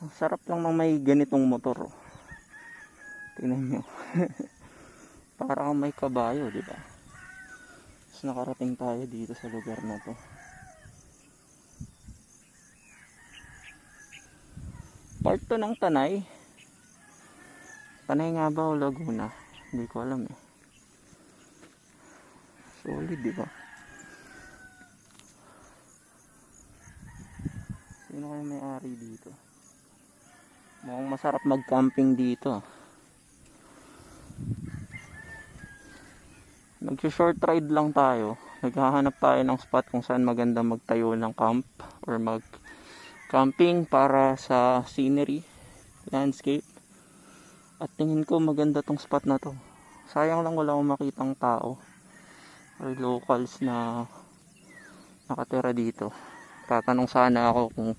Ang sarap lang ng may ganitong motor, oh. Tingnan nyo. Para kang may kabayo, di ba? Tapos nakarating tayo dito sa lugar na to. Part to ng Tanay. Tanay nga ba o Laguna? Hindi ko alam eh. Solid, di ba? Sino kayo may-ari dito? Mukhang masarap mag-camping dito. Nag-short ride lang tayo. Naghahanap tayo ng spot kung saan maganda magtayo ng camp or mag-camping para sa scenery, landscape. At tingin ko maganda tong spot na to. Sayang lang wala akong makitang tao or locals na nakatira dito. Tatanong sana ako kung